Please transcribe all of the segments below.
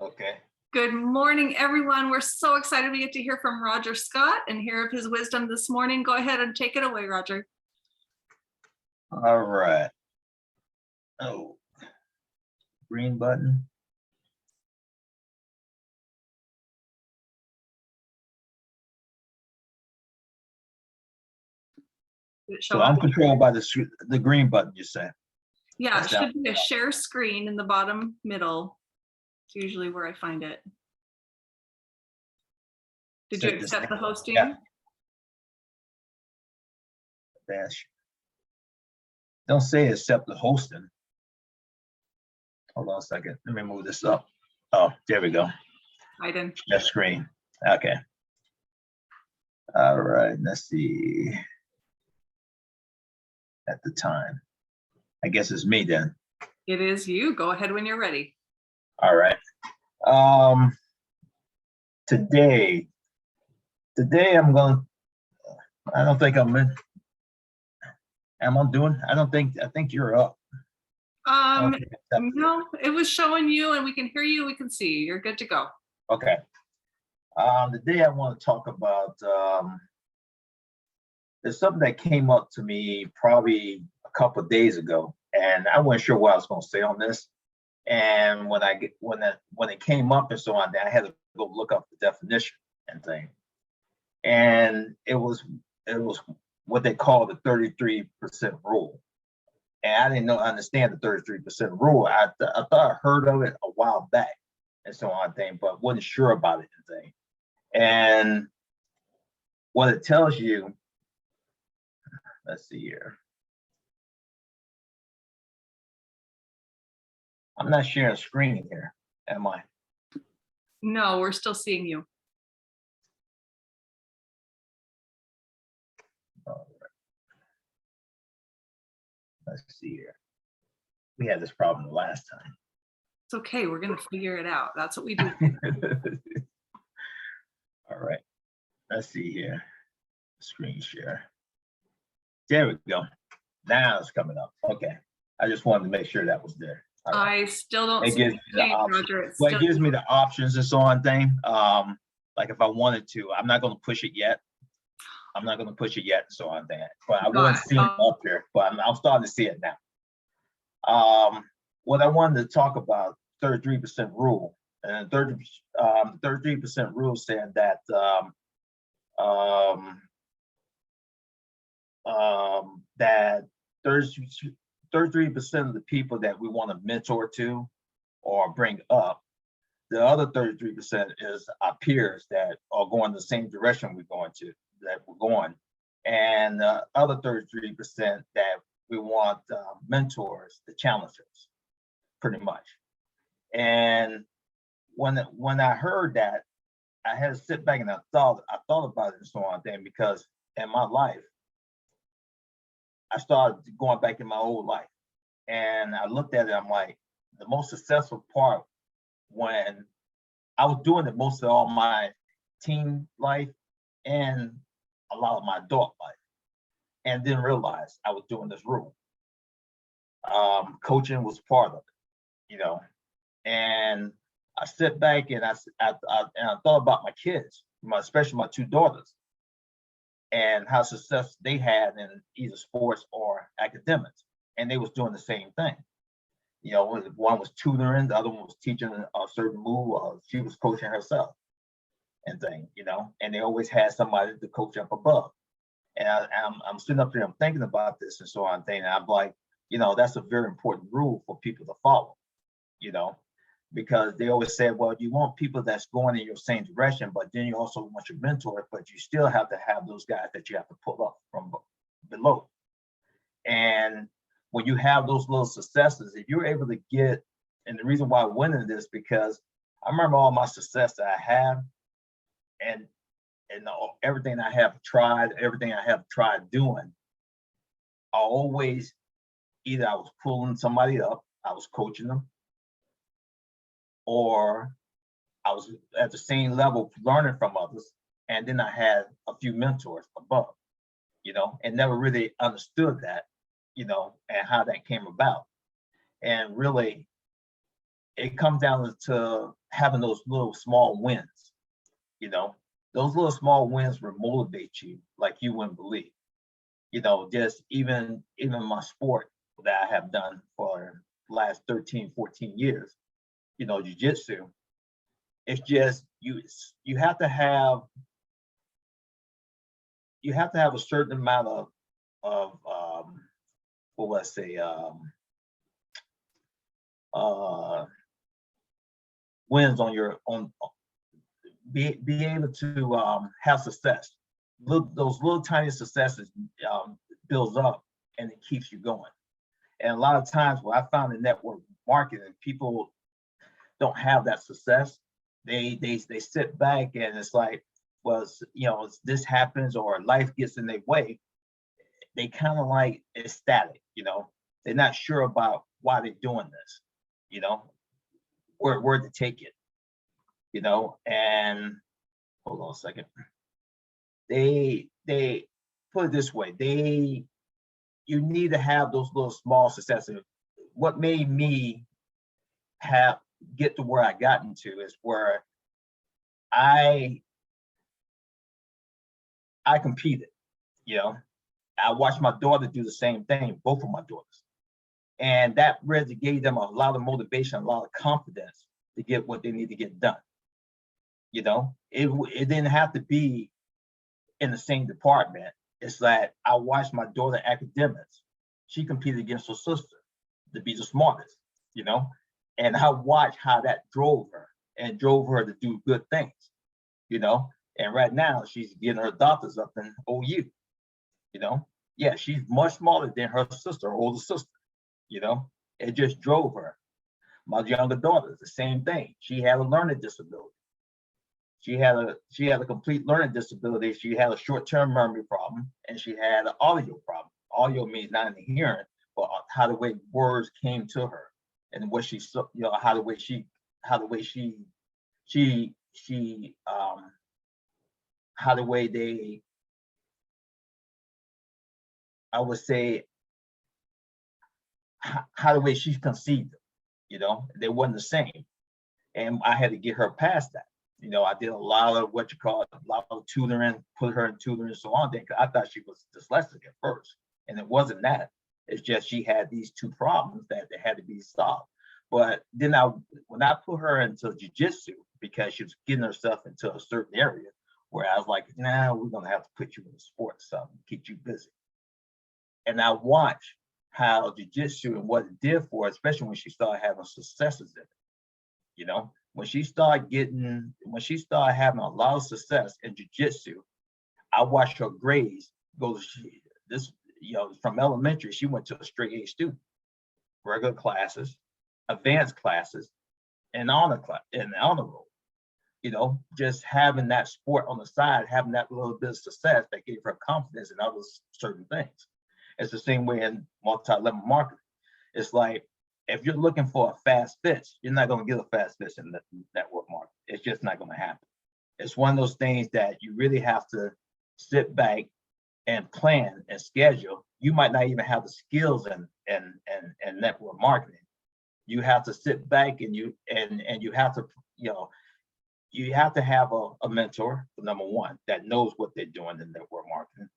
Okay. Good morning, everyone. We're so excited we get to hear from Roger Scott and hear of his wisdom this morning. Go ahead and take it away, Roger. All right. Oh, green button. Did it show So I'm up? controlled by the green button, you say? Yeah, it That's down. should be a share screen in the bottom middle. It's usually where I find it. Did you Set this accept the thing. hosting? Yeah. Dash. Don't say accept the hosting. Hold on a second. Let me move this up. Oh, there we go. I didn't. That screen. Okay. All right. Let's see. At the time, I guess it's me then. It is you. Go ahead when you're ready. All right. Today I'm going. I don't think I'm in. Am I doing? I think you're up. Okay. No, it was showing you, and we can hear you. We can see. You're good to go. Okay. Today I want to talk about there's something that came up to me probably a couple of days ago, and I wasn't sure what I was going to say on this. And when it came up and so on, I had to go look up the definition and thing. And it was what they call the 33% rule. And I didn't understand the 33% rule. I thought I heard of it a while back and so on thing, but wasn't sure about it and thing. And what it tells you, let's see here. I'm not sharing screen here, am I? No, we're still seeing you. All right. Let's see here. We had this problem the last time. It's okay. We're going to figure it out. That's what we do. All right. Let's see here. Screen share. There we go. Now it's coming up. Okay. I just wanted to make sure that was there. I still don't It see gives me the change, option. Roger. Well, it gives me the options and so on thing. Like if I wanted to, I'm not going to push it yet. I'm not going to push it yet and so on thing. But I wasn't seeing it up here, but I'm starting to see it now. What I wanted to talk about, 33% rule. And 33% rule said that that 33% of the people that we want to mentor to or bring up, the other 33% is our peers that are going the same direction we're going. And the other 33% that we want mentors to challenge us, pretty much. And when I heard that, I had to sit back and I thought about it and so on thing, because in my life, I started going back in my old life, and I looked at it. I'm like, the most successful part when I was doing it most of all my teen life and a lot of my adult life, and didn't realize I was doing this rule. Coaching was part of it, and I sit back and I thought about my kids, especially my two daughters, and how success they had in either sports or academics, and they was doing the same thing. One was tutoring, the other one was teaching a certain move, she was coaching herself and thing, and they always had somebody to coach up above. And I'm sitting up there, I'm thinking about this and so on thing, and I'm like, that's a very important rule for people to follow, because they always say, well, you want people that's going in your same direction, but then you also want your mentor, but you still have to have those guys that you have to pull up from below. And when you have those little successes, if you're able to get, and the reason why I went into this, because I remember all my success that I have, and everything I have tried doing, I always, either I was pulling somebody up, I was coaching them, or I was at the same level learning from others, and then I had a few mentors above, and never really understood that, and how that came about. And really, it comes down to having those little small wins, you know, those little small wins will motivate you like you wouldn't believe. You know, just even my sport that I have done for the last 13, 14 years, you know, jujitsu, it's just you have to have a certain amount of what would I say wins on your on be able to have success. Those little tiny successes builds up and it keeps you going. And a lot of times what I found in network marketing, people don't have that success. They sit back and it's like, well, you know, this happens or life gets in their way. They kind of like ecstatic, you know. They're not sure about why they're doing this, you know, where to take it, you know. And hold on a second. They put it this way, you need to have those little small successes. What made me get to where I got into is where I competed, you know. I watched my daughter do the same thing, both of my daughters. And that really gave them a lot of motivation, a lot of confidence to get what they need to get done. You know, it didn't have to be in the same department. It's like I watched my daughter academics. She competed against her sister to be the smartest, you know, and I watched how that drove her to do good things, you know. And right now she's getting her doctors up in OU, you know. Yeah, she's much smarter than her sister, older sister, you know. It just drove her. My younger daughter, the same thing. She had a learning disability. She had a complete learning disability. She had a short-term memory problem, and she had an audio problem. Audio means not in the hearing, but how the way words came to her, and what she, you know, how the way she, how the way they, I would say, how the way she conceived them. You know, they wasn't the same, and I had to get her past that. You know, I did a lot of a lot of tutoring, put her in tutoring and so on. I thought she was dyslexic at first, and it wasn't that. It's just she had these two problems that they had to be solved. But then when I put her into jujitsu, because she was getting herself into a certain area where I was like, nah, we're gonna have to put you in a sport, something, keep you busy. And I watched how jujitsu and what it did for her, especially when she started having successes in it. You know, when she started having a lot of success in jujitsu, I watched her grades go. You know, from elementary, she went to a straight A student, regular classes, advanced classes, and honor roll. You know, just having that sport on the side, having that little bit of success that gave her confidence in other certain things. It's the same way in multi-level marketing. It's like, if you're looking for a fast fix, you're not going to get a fast fix in the network market. It's just not going to happen. It's one of those things that you really have to sit back and plan and schedule. You might not even have the skills in network marketing. You have to sit back and you have to, you know, you have to have a mentor, number one, that knows what they're doing in network marketing.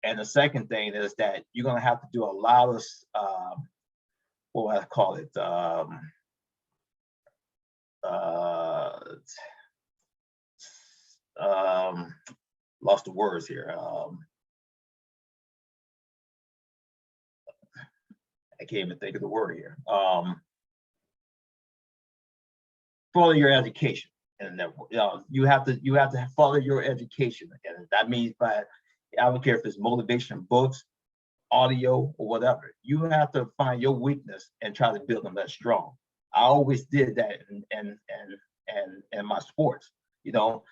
And the second thing is that you're going to have to do a lot of what I call it, lost the words here. I can't even think of the word here. Follow your education, and you have to follow your education, and that means I don't care if it's motivation books, audio, or whatever. You have to find your weakness and try to build them that strong. I always did that in my sports. You know,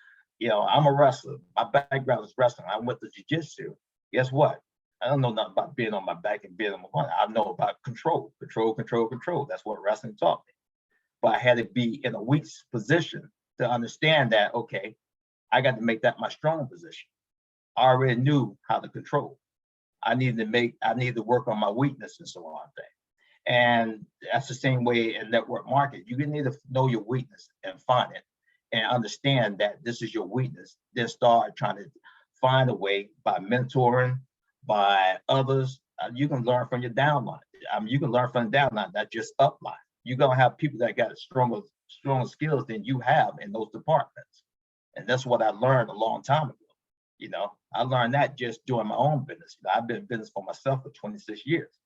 I'm a wrestler. My background is wrestling. I went to jiu-jitsu. Guess what? I don't know nothing about being on my back and being on my front. I know about control. That's what wrestling taught me. But I had to be in a weak position to understand that, okay, I got to make that my strong position. I already knew how to control. I needed to work on my weakness and so on. And that's the same way in network market. You need to know your weakness and find it and understand that this is your weakness. Then start trying to find a way by mentoring, by others. You can learn from your downline. You can learn from the downline, not just upline. You're gonna have people that got stronger skills than you have in those departments. And that's what I learned a long time ago. I learned that just doing my own business. I've been in business for myself for 26 years.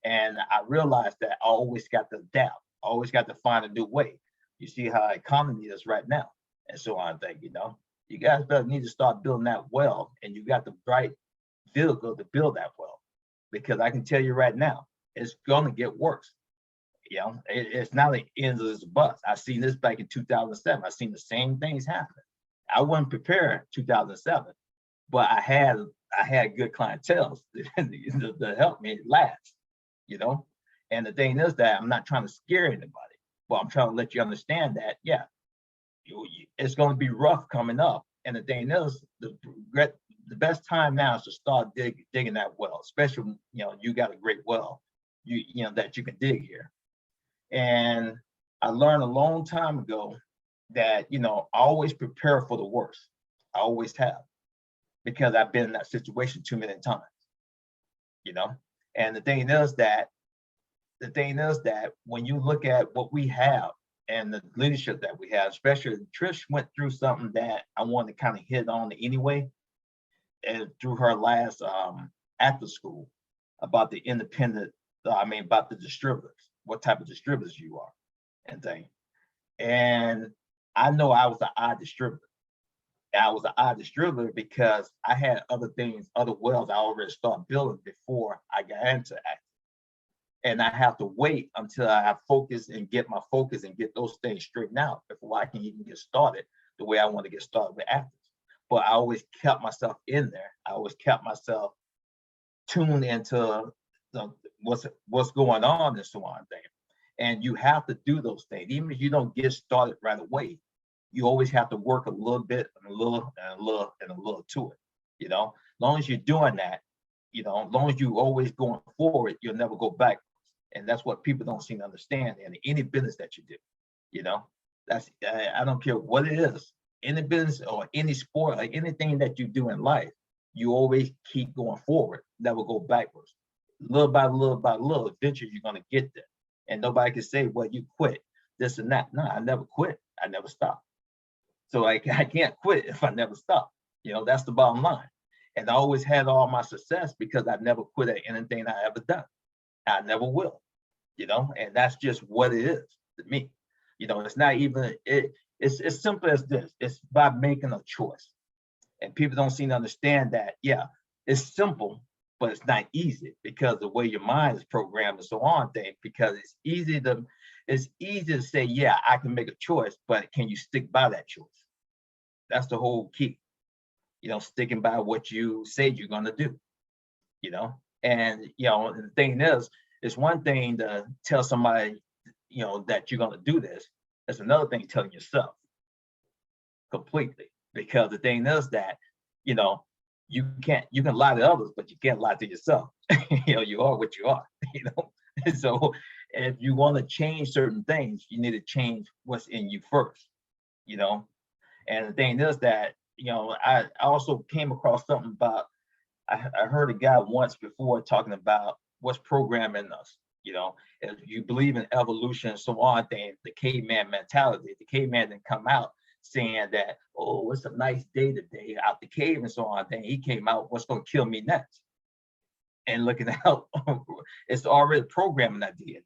And I realized that I always got to adapt. I always got to find a new way. You see how economy is right now. And so I think, you guys better need to start building that wealth, and you got the right vehicle to build that wealth. Because I can tell you right now, it's gonna get worse. It's not the end of this bus. I seen this back in 2007. I seen the same things happen. I wasn't prepared in 2007, but I had good clientele to help me last. And the thing is that I'm not trying to scare anybody, but I'm trying to let you understand that, yeah, it's going to be rough coming up. And the thing is, the best time now is to start digging that well, especially when, you got a great well, that you can dig here. And I learned a long time ago that, I always prepare for the worst. I always have, because I've been in that situation too many times, And the thing is that when you look at what we have and the leadership that we have, especially Trish went through something that I wanted to kind of hit on anyway, and through her last after school about the independent, about the distributors, what type of distributors you are and thing. And I know I was an odd distributor. I was an odd distributor because I had other things, other wells I already started building before I got into acting. And I have to wait until I have focus and get my focus and get those things straightened out before I can even get started the way I want to get started with actors. But I always kept myself in there. I always kept myself tuned into what's going on and so on there. And you have to do those things. Even if you don't get started right away, you always have to work a little bit and a little and a little and a little to it. As long as you're doing that, as long as you always going forward, you'll never go backwards. And that's what people don't seem to understand in any business that you do. That's I don't care what it is, any business or any sport or anything that you do in life, you always keep going forward, never go backwards. Little by little by little, eventually you're gonna get there. And nobody can say, well, you quit this and that. No, I never quit. I never stopped. So I can't quit if I never stop. That's the bottom line. And I always had all my success because I never quit at anything I ever done. I never will, and that's just what it is to me. It's not even, it's as simple as this. It's by making a choice. And people don't seem to understand that, yeah, it's simple, but it's not easy because the way your mind is programmed and so on thing, because it's easy to say, yeah, I can make a choice, but can you stick by that choice? That's the whole key, sticking by what you say you're going to do, and, the thing is, it's one thing to tell somebody, that you're going to do this. It's another thing telling yourself completely, because the thing is that, you can lie to others, but you can't lie to yourself. You are what you are, And so if you want to change certain things, you need to change what's in you first, And the thing is that, I also came across something about, I heard a guy once before talking about what's programming us. If you believe in evolution and so on, then the caveman mentality, the caveman didn't come out saying that, oh, it's a nice day today out the cave and so on. Then he came out, what's going to kill me next? And looking out, it's already programming that DNA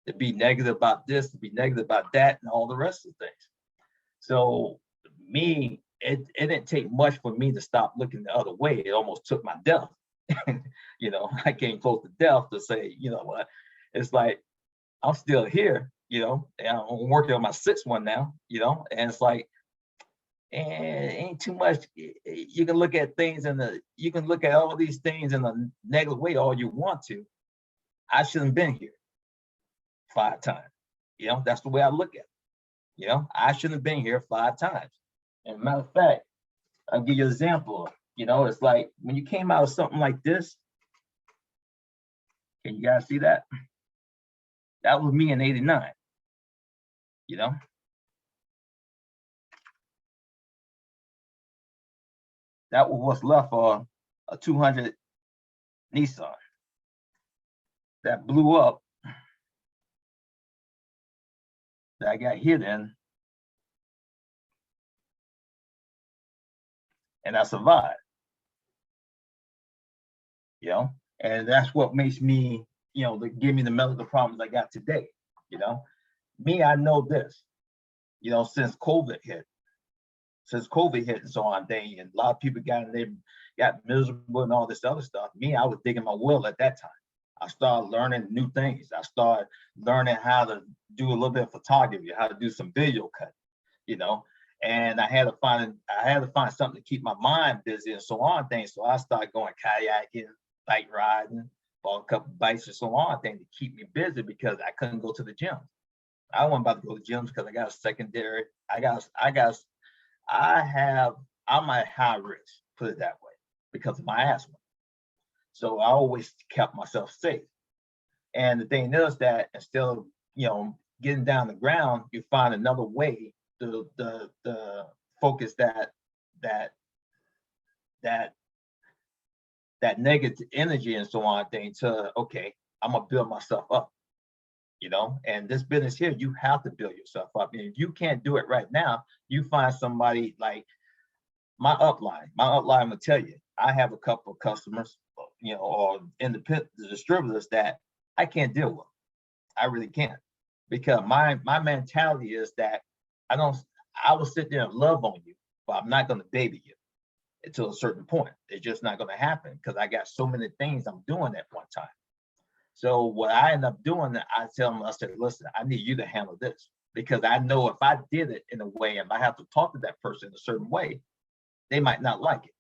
to be negative about this, to be negative about that, and all the rest of the things. So me, it didn't take much for me to stop looking the other way. It almost took my death. I came close to death to say, what? It's like, I'm still here, and I'm working on my sixth one now, and it's like, and it ain't too much. You can look at things you can look at all these things in a negative way all you want to. I shouldn't have been here 5 times. That's the way I look at it. I shouldn't have been here 5 times. And matter of fact, I'll give you an example. It's like when you came out of something like this. Can you guys see that? That was me in 89, you know? That was what's left for a 200 Nissan that blew up, that I got hit in, and I survived, you know? And that's what makes me, you know, give me the medical problems I got today, you know? Me, I know this, you know, since COVID hit and so on, and a lot of people got miserable and all this other stuff. Me, I was digging my well at that time. I started learning new things. I started learning how to do a little bit of photography, how to do some video cut, you know. And I had to find something to keep my mind busy and so on things. So I started going kayaking, bike riding, bought a couple bikes and so on things to keep me busy because I couldn't go to the gym. I wasn't about to go to gyms because I got a secondary. I'm at high risk, put it that way, because of my asthma. So I always kept myself safe. And the thing is that instead of, you know, getting down the ground, you find another way to focus that negative energy and so on thing to, okay, I'm gonna build myself up, you know. And this business here, you have to build yourself up. And if you can't do it right now, you find somebody like my upline. My upline will tell you, I have a couple of customers, you know, or independent distributors that I can't deal with. I really can't, because my mentality is that I will sit there and love on you, but I'm not going to baby you until a certain point. It's just not going to happen because I got so many things I'm doing at one time. So what I end up doing, I tell them, I said, listen, I need you to handle this, because I know if I did it in a way and I have to talk to that person a certain way, they might not like it.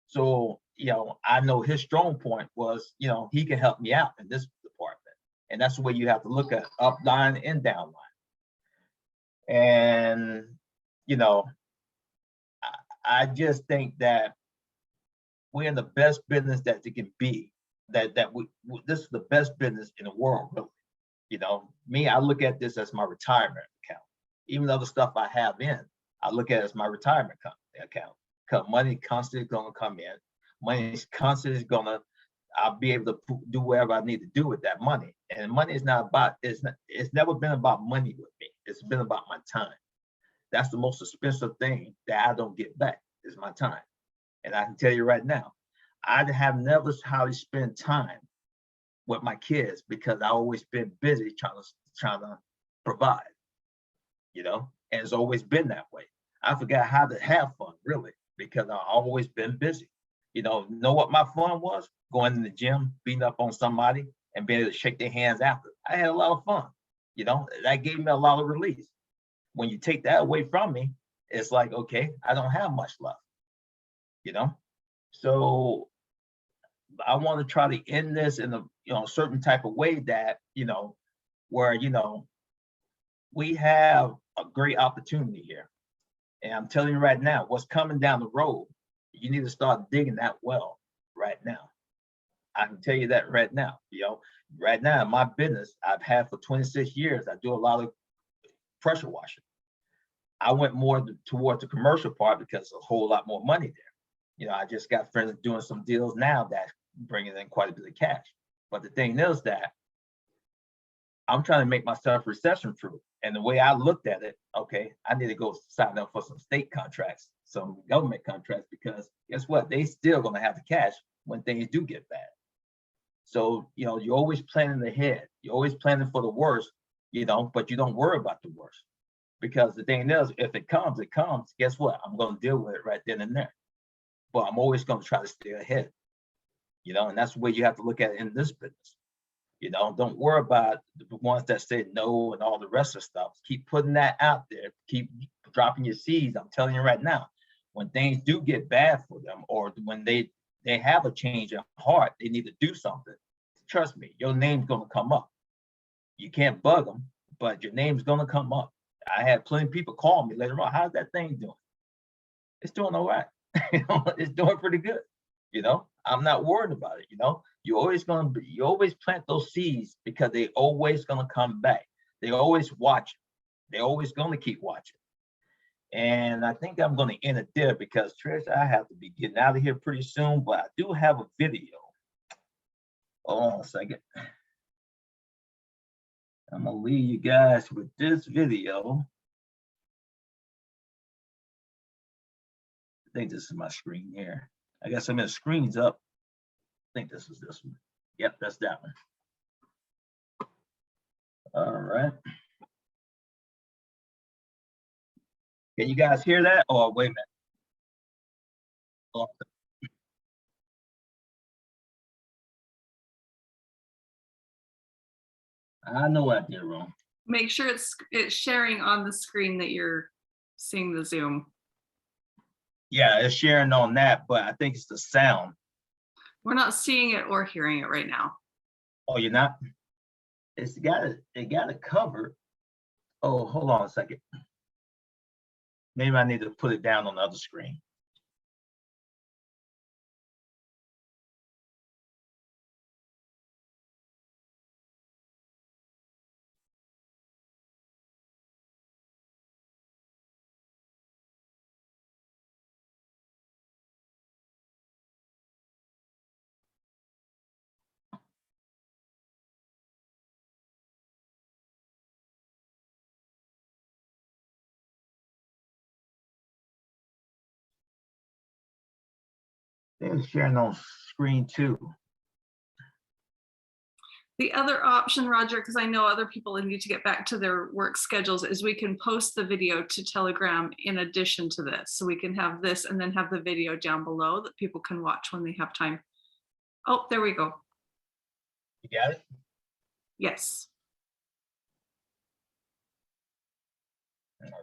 So, you know, I know his strong point was, you know, he can help me out in this department. And that's the way you have to look at upline and downline. And, you know, I just think that we're in the best business that it can be. This is the best business in the world, really. You know, me, I look at this as my retirement account. Even though the stuff I have in, I look at it as my retirement account. Because money constantly going to come in. Money is constantly going to, I'll be able to do whatever I need to do with that money. And money is not about, it's never been about money with me. It's been about my time. That's the most expensive thing that I don't get back, is my time. And I can tell you right now, I have never hardly spent time with my kids because I always been busy trying to provide, you know, and it's always been that way. I forgot how to have fun, really, because I've always been busy. You know what my fun was? Going in the gym, beating up on somebody and being able to shake their hands after. I had a lot of fun. You know, that gave me a lot of release. When you take that away from me, it's like, okay, I don't have much left, you know? So I want to try to end this in a, you know, certain type of way that, you know, where, you know, we have a great opportunity here. And I'm telling you right now, what's coming down the road, you need to start digging that well right now. I can tell you that right now. You know, right now in my business, I've had for 26 years, I do a lot of pressure washing. I went more towards the commercial part because there's a whole lot more money there. You know, I just got friends doing some deals now that bringing in quite a bit of cash. But the thing is that I'm trying to make myself recession proof. And the way I looked at it, okay, I need to go sign up for some state contracts, some government contracts, because guess what? They still gonna have the cash when things do get bad. So, you know, you're always planning ahead. You're always planning for the worst, you know, but you don't worry about the worst. Because the thing is, if it comes, it comes. Guess what? I'm gonna deal with it right then and there. But I'm always gonna try to stay ahead, you know, and that's the way you have to look at it in this business. You know, don't worry about the ones that say no and all the rest of stuff. Keep putting that out there. Keep dropping your seeds. I'm telling you right now, when things do get bad for them, or when they have a change in heart, they need to do something. Trust me, your name's gonna come up. You can't bug them, but your name's gonna come up. I had plenty of people call me later on. How's that thing doing? It's doing all right. You know, it's doing pretty good. You know, I'm not worried about it. You know, you always plant those seeds because they always gonna come back. They always watch. They're always gonna keep watching. And I think I'm gonna end it there because Trish, I have to be getting out of here pretty soon, but I do have a video. Hold on a second. I'm gonna leave you guys with this video. I think this is my screen here. I got some of the screens up. I think this is this one. Yep, that's that one. All right. Can you guys hear that? Oh, wait a minute. Oh. I know what I did wrong. Make sure it's sharing on the screen that you're seeing the Zoom. Yeah, it's sharing on that, but I think it's the sound. We're not seeing it or hearing it right now. Oh, you're not? It got it covered. Oh, hold on a second. Maybe I need to put it down on the other screen. They're sharing on screen too. The other option, Roger, because I know other people need to get back to their work schedules, is we can post the video to Telegram in addition to this. So we can have this and then have the video down below that people can watch when they have time. Oh, there we go. You got it? Yes. All right.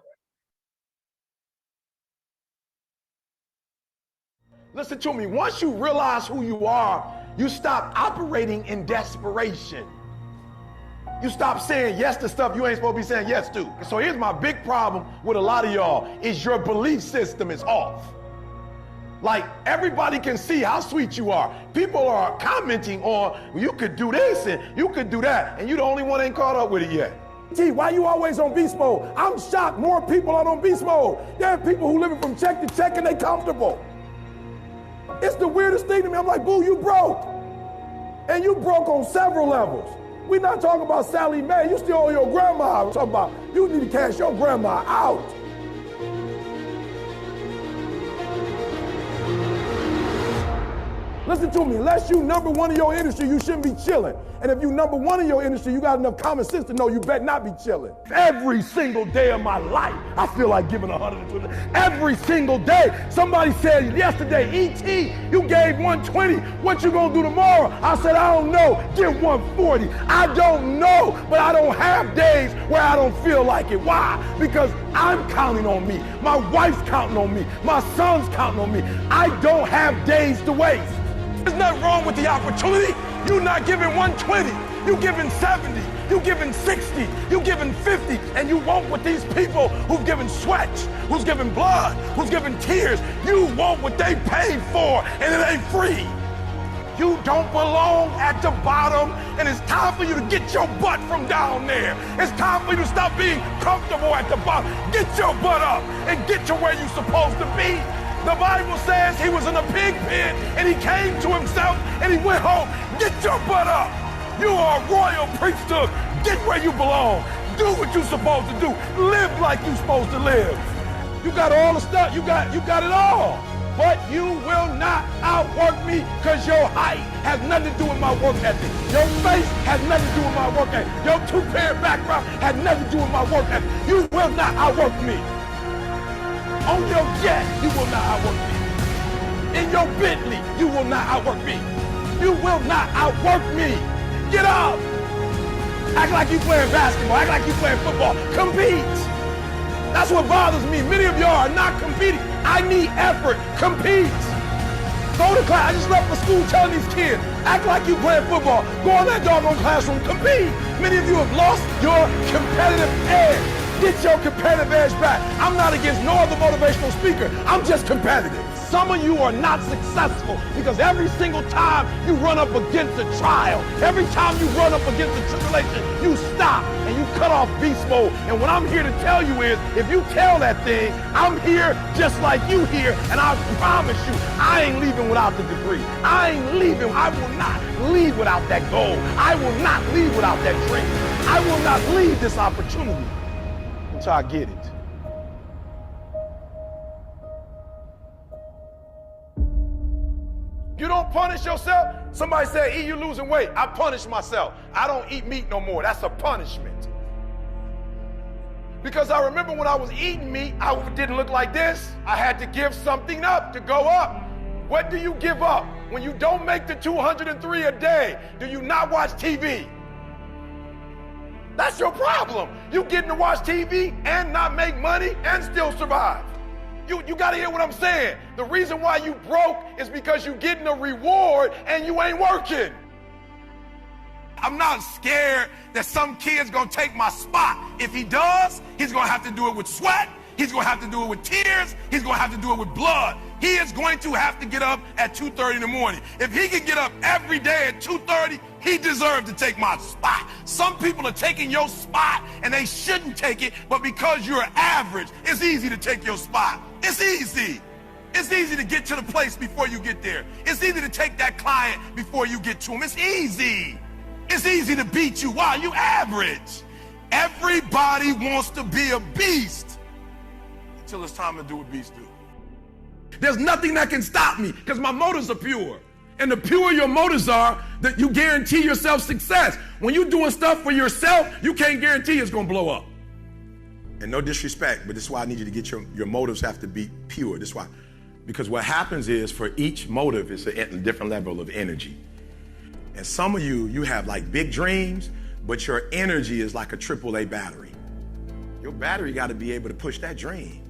Listen to me, once you realize who you are, you stop operating in desperation. You stop saying yes to stuff you ain't supposed to be saying yes to. So here's my big problem with a lot of y'all, is your belief system is off. Like, everybody can see how sweet you are. People are commenting on, well, you could do this and you could do that, and you the only one ain't caught up with it yet. Gee, why you always on beast mode? I'm shocked more people are on beast mode. There are people who living from check to check and they comfortable. It's the weirdest thing to me. I'm like, boo, you broke. And you broke on several levels. We're not talking about Sally Mae. You still owe your grandma. We're talking about you need to cash your grandma out. Listen to me, unless you number one in your industry, you shouldn't be chilling. And if you number one in your industry, you got enough common sense to know you better not be chilling. Every single day of my life, I feel like giving 120. Every single day. Somebody said yesterday, E.T., you gave 120. What you gonna do tomorrow? I said, I don't know. Give 140. I don't know, but I don't have days where I don't feel like it. Why? Because I'm counting on me. My wife's counting on me. My son's counting on me. I don't have days to waste. There's nothing wrong with the opportunity. You're not giving 120. You're giving 70. You're giving 60. You're giving 50. And you want what these people who've given sweat, who's given blood, who's given tears, you want what they paid for, and it ain't free. You don't belong at the bottom, and it's time for you to get your butt from down there. It's time for you to stop being comfortable at the bottom. Get your butt up and get to where you're supposed to be. The Bible says he was in a pig pen and he came to himself and he went home. Get your butt up. You are a royal priesthood. Get where you belong. Do what you're supposed to do. Live like you're supposed to live. You got all the stuff. You got it all. But you will not outwork me because your height has nothing to do with my work ethic. Your face has nothing to do with my work ethic. Your two-parent background has nothing to do with my work ethic. You will not outwork me. On your jet, you will not outwork me. In your Bentley, you will not outwork me. You will not outwork me. Get up. Act like you playing basketball. Act like you playing football. Compete. That's what bothers me. Many of y'all are not competing. I need effort. Compete. Go to class. I just left for school telling these kids, act like you playing football. Go in that doggone classroom. Compete. Many of you have lost your competitive edge. Get your competitive edge back. I'm not against no other motivational speaker. I'm just competitive. Some of you are not successful because every single time you run up against a trial, every time you run up against a tribulation, you stop and you cut off beast mode. And what I'm here to tell you is, if you tell that thing, I'm here just like you here, and I promise you, I ain't leaving without the degree. I ain't leaving. I will not leave without that goal. I will not leave without that dream. I will not leave this opportunity until I get it. You don't punish yourself. Somebody said, E, you losing weight. I punish myself. I don't eat meat no more. That's a punishment. Because I remember when I was eating meat, I didn't look like this. I had to give something up to go up. What do you give up? When you don't make the 203 a day, do you not watch TV? That's your problem. You getting to watch TV and not make money and still survive. You gotta hear what I'm saying. The reason why you broke is because you getting a reward and you ain't working. I'm not scared that some kid's gonna take my spot. If he does, he's gonna have to do it with sweat. He's gonna have to do it with tears. He's gonna have to do it with blood. He is going to have to get up at 2:30 in the morning. If he can get up every day at 2:30, he deserves to take my spot. Some people are taking your spot and they shouldn't take it, but because you're average, it's easy to take your spot. It's easy. It's easy to get to the place before you get there. It's easy to take that client before you get to him. It's easy. It's easy to beat you. Why? You average. Everybody wants to be a beast until it's time to do what beasts do. There's nothing that can stop me because my motives are pure. And the purer your motives are, that you guarantee yourself success. When you're doing stuff for yourself, you can't guarantee it's going to blow up. And no disrespect, but this is why I need you to get your motives have to be pure. This is why. Because what happens is, for each motive, it's a different level of energy. And some of you have like big dreams, but your energy is like a AAA battery. Your battery got to be able to push that dream.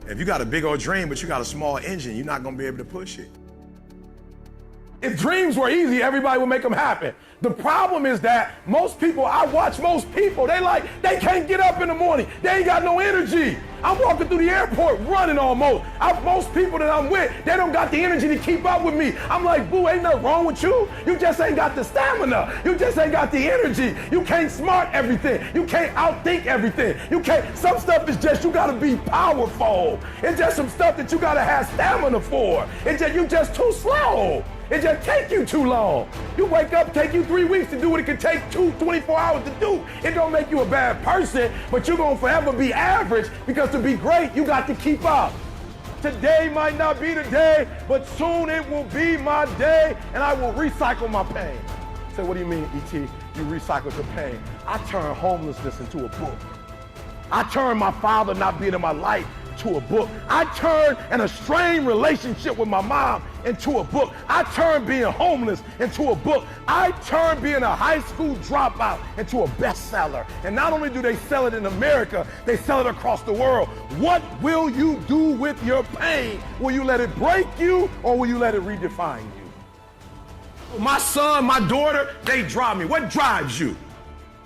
If you got a big old dream, but you got a small engine, you're not going to be able to push it. If dreams were easy, everybody would make them happen. The problem is that most people, I watch most people, they can't get up in the morning. They ain't got no energy. I'm walking through the airport running almost. Most people that I'm with, they don't got the energy to keep up with me. I'm like, boo, ain't nothing wrong with you. You just ain't got the stamina. You just ain't got the energy. You can't smart everything. You can't outthink everything. Some stuff is just, you gotta be powerful. It's just some stuff that you gotta have stamina for. You just too slow. It just take you too long. You wake up, take you 3 weeks to do what it could take 24 hours to do. It don't make you a bad person, but you're gonna forever be average, because to be great, you got to keep up. Today might not be the day, but soon it will be my day, and I will recycle my pain. Say, what do you mean, E.T.? You recycled your pain. I turned homelessness into a book. I turned my father not being in my life to a book. I turned an estranged relationship with my mom into a book. I turned being homeless into a book. I turned being a high school dropout into a bestseller. And not only do they sell it in America, they sell it across the world. What will you do with your pain? Will you let it break you, or will you let it redefine you? My son, my daughter, they drive me. What drives you?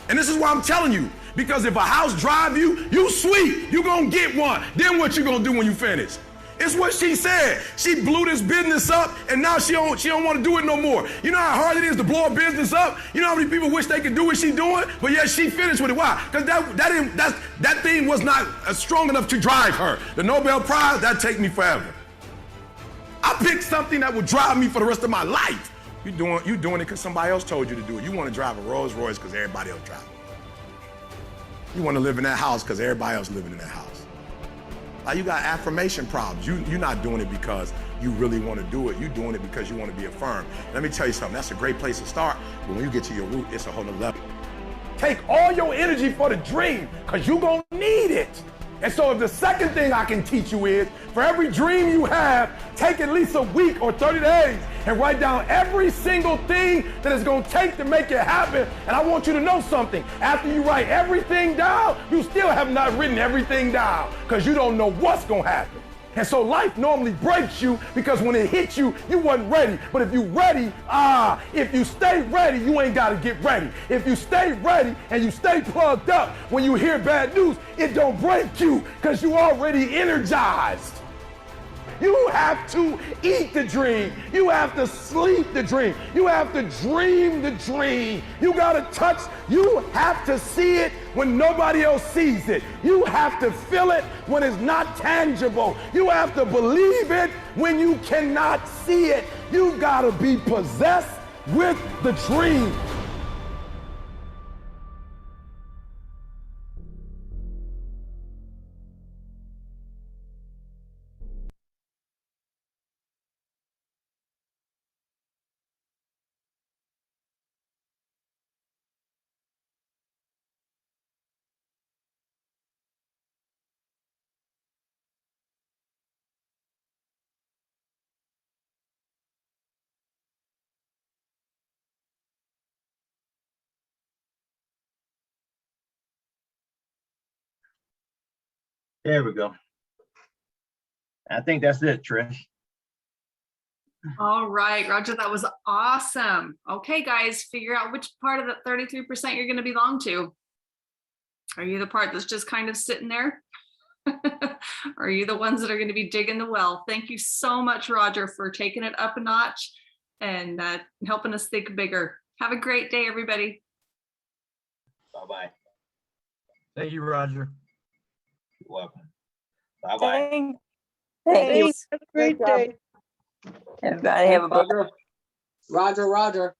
And this is why I'm telling you, because if a house drive you, you sweet, you gonna get one. Then what you gonna do when you finish? It's what she said. She blew this business up, and now she don't want to do it no more. You know how hard it is to blow a business up? You know how many people wish they could do what she doing? But yet she finished with it. Why? Because that thing was not strong enough to drive her. The Nobel Prize, that'd take me forever. I picked something that would drive me for the rest of my life. You doing it because somebody else told you to do it. You want to drive a Rolls Royce because everybody else drives it. You want to live in that house because everybody else living in that house. Like, you got affirmation problems. You're not doing it because you really want to do it. You're doing it because you want to be affirmed. Let me tell you something. That's a great place to start. But when you get to your root, it's a whole nother level. Take all your energy for the dream, because you're going to need it. And so if the second thing I can teach you is, for every dream you have, take at least a week or 30 days and write down every single thing that it's going to take to make it happen. And I want you to know something. After you write everything down, you still have not written everything down, because you don't know what's going to happen. And so life normally breaks you, because when it hits you, you wasn't ready. But if you ready, if you stay ready, you ain't got to get ready. If you stay ready and you stay plugged up, when you hear bad news, it don't break you, because you already energized. You have to eat the dream. You have to sleep the dream. You have to dream the dream. You got to touch. You have to see it when nobody else sees it. You have to feel it when it's not tangible. You have to believe it when you cannot see it. You got to be possessed with the dream. There we go. I think that's it, Trish. All right, Roger, that was awesome. Okay, guys, figure out which part of that 33% you're going to belong to. Are you the part that's just kind of sitting there? Or are you the ones that are going to be digging the well? Thank you so much, Roger, for taking it up a notch and helping us think bigger. Have a great day, everybody. Bye-bye. Thank you, Roger. You're welcome. Bye-bye. Thank you. Have a great day. Everybody have a Roger, Roger.